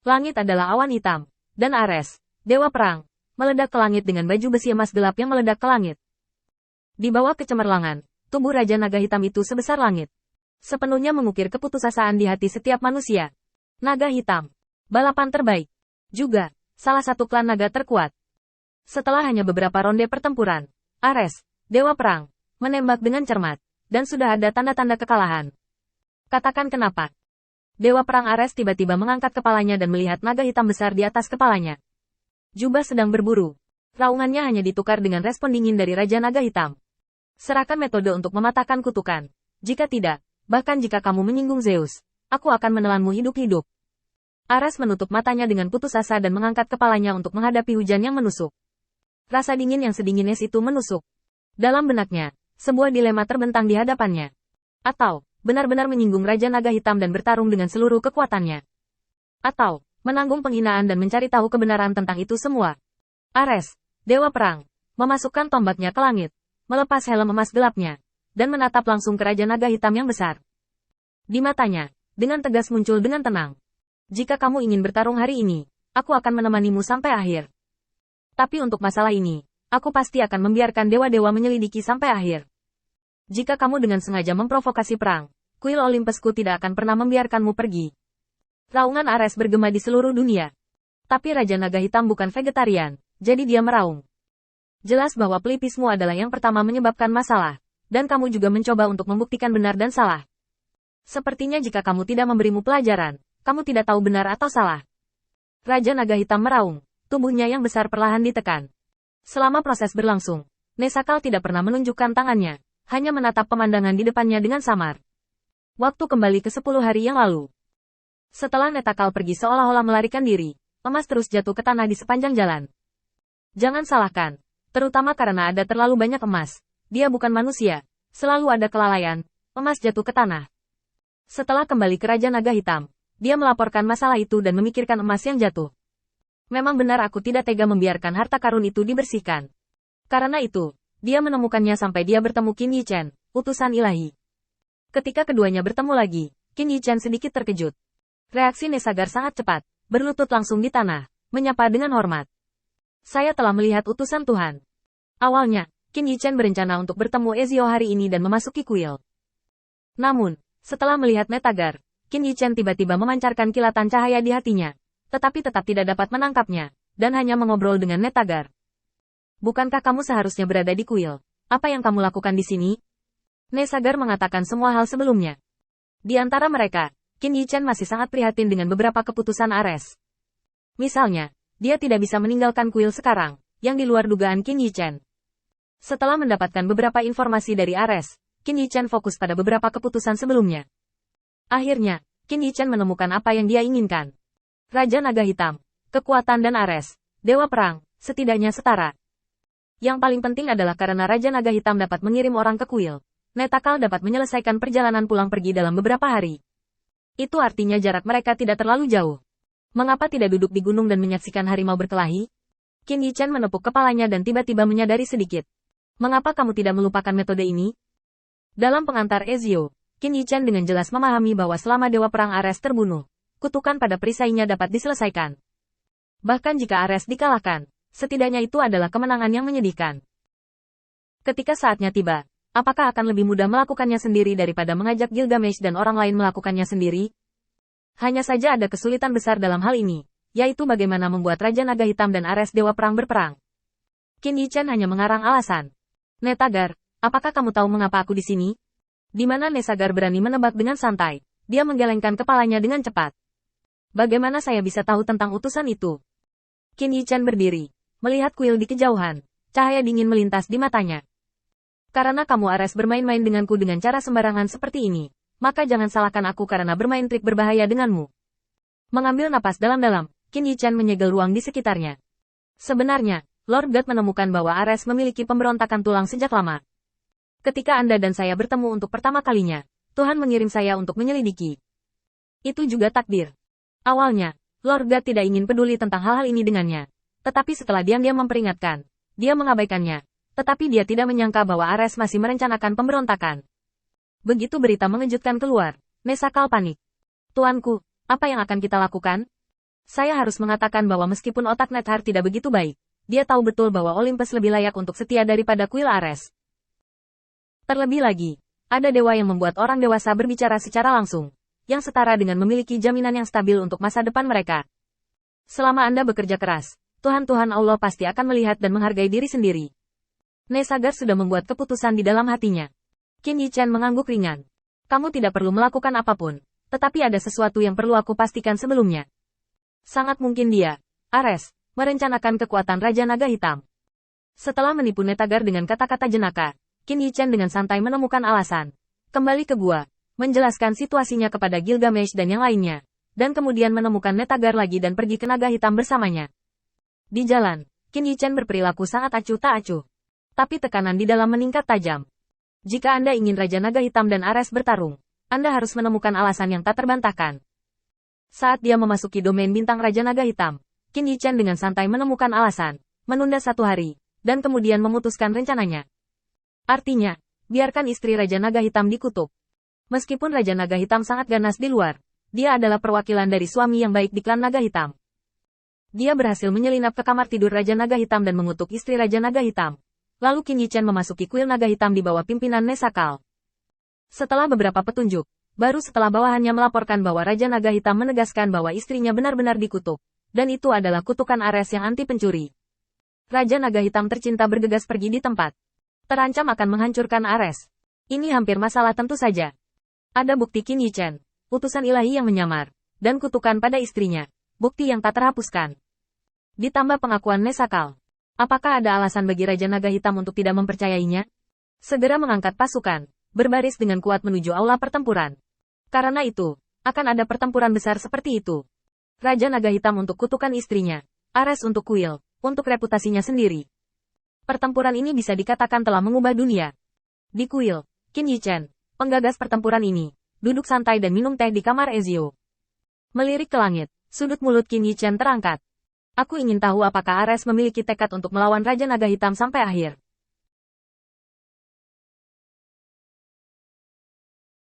Langit adalah awan hitam, dan Ares, Dewa Perang, meledak ke langit dengan baju besi emas gelap yang meledak ke langit. Di bawah kecemerlangan, tubuh Raja Naga Hitam itu sebesar langit. Sepenuhnya mengukir keputusasaan di hati setiap manusia. Naga Hitam, balapan terbaik. Juga, salah satu klan naga terkuat. Setelah hanya beberapa ronde pertempuran, Ares, Dewa Perang, menembak dengan cermat, dan sudah ada tanda-tanda kekalahan. Katakan kenapa? Dewa Perang Ares tiba-tiba mengangkat kepalanya dan melihat naga hitam besar di atas kepalanya. Jubah sedang berburu. Raungannya hanya ditukar dengan respon dingin dari Raja Naga Hitam. Serahkan metode untuk mematahkan kutukan. Jika tidak, bahkan jika kamu menyinggung Zeus, aku akan menelanmu hidup-hidup. Ares menutup matanya dengan putus asa dan mengangkat kepalanya untuk menghadapi hujan yang menusuk. Rasa dingin yang sedingin es itu menusuk. Dalam benaknya, sebuah dilema terbentang di hadapannya. Atau, benar-benar menyinggung Raja Naga Hitam dan bertarung dengan seluruh kekuatannya. Atau, menanggung penghinaan dan mencari tahu kebenaran tentang itu semua. Ares, Dewa Perang, memasukkan tombaknya ke langit, melepas helm emas gelapnya, dan menatap langsung ke Raja Naga Hitam yang besar. Di matanya, dengan tegas muncul dengan tenang. Jika kamu ingin bertarung hari ini, aku akan menemanimu sampai akhir. Tapi untuk masalah ini, aku pasti akan membiarkan dewa-dewa menyelidiki sampai akhir. Jika kamu dengan sengaja memprovokasi perang, kuil Olympusku tidak akan pernah membiarkanmu pergi. Raungan Ares bergema di seluruh dunia. Tapi Raja Naga Hitam bukan vegetarian, jadi dia meraung. Jelas bahwa pelipismu adalah yang pertama menyebabkan masalah, dan kamu juga mencoba untuk membuktikan benar dan salah. Sepertinya jika kamu tidak memberimu pelajaran, kamu tidak tahu benar atau salah. Raja Naga Hitam meraung, tubuhnya yang besar perlahan ditekan. Selama proses berlangsung, Nesakal tidak pernah menunjukkan tangannya, hanya menatap pemandangan di depannya dengan samar. Waktu kembali ke 10 hari yang lalu. Setelah Netakal pergi seolah-olah melarikan diri, emas terus jatuh ke tanah di sepanjang jalan. Jangan salahkan, terutama karena ada terlalu banyak emas. Dia bukan manusia, selalu ada kelalaian, emas jatuh ke tanah. Setelah kembali ke Raja Naga Hitam, dia melaporkan masalah itu dan memikirkan emas yang jatuh. Memang benar aku tidak tega membiarkan harta karun itu dibersihkan. Karena itu, dia menemukannya sampai dia bertemu Qin Yichen, utusan ilahi. Ketika keduanya bertemu lagi, Qin Yichen sedikit terkejut. Reaksi Nesagar sangat cepat, berlutut langsung di tanah, menyapa dengan hormat. Saya telah melihat utusan Tuhan. Awalnya, Qin Yichen berencana untuk bertemu Ezio hari ini dan memasuki kuil. Namun, setelah melihat Netagar, Qin Yichen tiba-tiba memancarkan kilatan cahaya di hatinya, tetapi tetap tidak dapat menangkapnya, dan hanya mengobrol dengan Netagar. Bukankah kamu seharusnya berada di kuil? Apa yang kamu lakukan di sini? Nesagar mengatakan semua hal sebelumnya. Di antara mereka, Qin Yichen masih sangat prihatin dengan beberapa keputusan Ares. Misalnya, dia tidak bisa meninggalkan kuil sekarang, yang di luar dugaan Qin Yichen. Setelah mendapatkan beberapa informasi dari Ares, Qin Yichen fokus pada beberapa keputusan sebelumnya. Akhirnya, Qin Yichen menemukan apa yang dia inginkan. Raja Naga Hitam, kekuatan dan Ares, Dewa Perang, setidaknya setara. Yang paling penting adalah karena Raja Naga Hitam dapat mengirim orang ke kuil, Netakal dapat menyelesaikan perjalanan pulang pergi dalam beberapa hari. Itu artinya jarak mereka tidak terlalu jauh. Mengapa tidak duduk di gunung dan menyaksikan harimau berkelahi? Qin Yichen menepuk kepalanya dan tiba-tiba menyadari sedikit. Mengapa kamu tidak melupakan metode ini? Dalam pengantar Ezio, Qin Yichen dengan jelas memahami bahwa selama Dewa Perang Ares terbunuh, kutukan pada perisainya dapat diselesaikan. Bahkan jika Ares dikalahkan, setidaknya itu adalah kemenangan yang menyedihkan. Ketika saatnya tiba, apakah akan lebih mudah melakukannya sendiri daripada mengajak Gilgamesh dan orang lain melakukannya sendiri? Hanya saja ada kesulitan besar dalam hal ini, yaitu bagaimana membuat Raja Naga Hitam dan Ares Dewa Perang berperang. Qin Yichen hanya mengarang alasan. Netagar, apakah kamu tahu mengapa aku di sini? Di mana Nesagar berani menebak dengan santai, dia menggelengkan kepalanya dengan cepat. Bagaimana saya bisa tahu tentang utusan itu? Qin Yichen berdiri, melihat kuil di kejauhan, cahaya dingin melintas di matanya. Karena kamu Ares bermain-main denganku dengan cara sembarangan seperti ini, maka jangan salahkan aku karena bermain trik berbahaya denganmu. Mengambil napas dalam-dalam, Qin Yichen menyegel ruang di sekitarnya. Sebenarnya, Lord God menemukan bahwa Ares memiliki pemberontakan tulang sejak lama. Ketika Anda dan saya bertemu untuk pertama kalinya, Tuhan mengirim saya untuk menyelidiki. Itu juga takdir. Awalnya, Lord God tidak ingin peduli tentang hal-hal ini dengannya. Tetapi setelah diam-diam memperingatkan, dia mengabaikannya. Tetapi dia tidak menyangka bahwa Ares masih merencanakan pemberontakan. Begitu berita mengejutkan keluar, Nesakal panik. Tuanku, apa yang akan kita lakukan? Saya harus mengatakan bahwa meskipun otak Neithar tidak begitu baik, dia tahu betul bahwa Olympus lebih layak untuk setia daripada kuil Ares. Terlebih lagi, ada dewa yang membuat orang dewasa berbicara secara langsung, yang setara dengan memiliki jaminan yang stabil untuk masa depan mereka. Selama Anda bekerja keras, Tuhan Allah pasti akan melihat dan menghargai diri sendiri. Nesagar sudah membuat keputusan di dalam hatinya. Qin Yichen mengangguk ringan. Kamu tidak perlu melakukan apapun, tetapi ada sesuatu yang perlu aku pastikan sebelumnya. Sangat mungkin dia, Ares, merencanakan kekuatan Raja Naga Hitam. Setelah menipu Netagar dengan kata-kata jenaka, Qin Yichen dengan santai menemukan alasan. Kembali ke gua, menjelaskan situasinya kepada Gilgamesh dan yang lainnya, dan kemudian menemukan Netagar lagi dan pergi ke Naga Hitam bersamanya. Di jalan, Qin Yichen berperilaku sangat acuh tak acuh. Tapi tekanan di dalam meningkat tajam. Jika Anda ingin Raja Naga Hitam dan Ares bertarung, Anda harus menemukan alasan yang tak terbantahkan. Saat dia memasuki domain bintang Raja Naga Hitam, Qin Yichen dengan santai menemukan alasan, menunda 1 hari, dan kemudian memutuskan rencananya. Artinya, biarkan istri Raja Naga Hitam dikutuk. Meskipun Raja Naga Hitam sangat ganas di luar, dia adalah perwakilan dari suami yang baik di klan Naga Hitam. Dia berhasil menyelinap ke kamar tidur Raja Naga Hitam dan mengutuk istri Raja Naga Hitam. Lalu Qin Yichen memasuki kuil Naga Hitam di bawah pimpinan Nesakal. Setelah beberapa petunjuk, baru setelah bawahannya melaporkan bahwa Raja Naga Hitam menegaskan bahwa istrinya benar-benar dikutuk, dan itu adalah kutukan Ares yang anti pencuri. Raja Naga Hitam tercinta bergegas pergi di tempat. Terancam akan menghancurkan Ares. Ini hampir masalah tentu saja. Ada bukti Qin Yichen, utusan ilahi yang menyamar, dan kutukan pada istrinya, bukti yang tak terhapuskan. Ditambah pengakuan Nesakal. Apakah ada alasan bagi Raja Naga Hitam untuk tidak mempercayainya? Segera mengangkat pasukan, berbaris dengan kuat menuju aula pertempuran. Karena itu, akan ada pertempuran besar seperti itu. Raja Naga Hitam untuk kutukan istrinya, Ares untuk kuil, untuk reputasinya sendiri. Pertempuran ini bisa dikatakan telah mengubah dunia. Di kuil, Qin Yichen, penggagas pertempuran ini, duduk santai dan minum teh di kamar Ezio. Melirik ke langit, sudut mulut Qin Yichen terangkat. Aku ingin tahu apakah Ares memiliki tekad untuk melawan Raja Naga Hitam sampai akhir.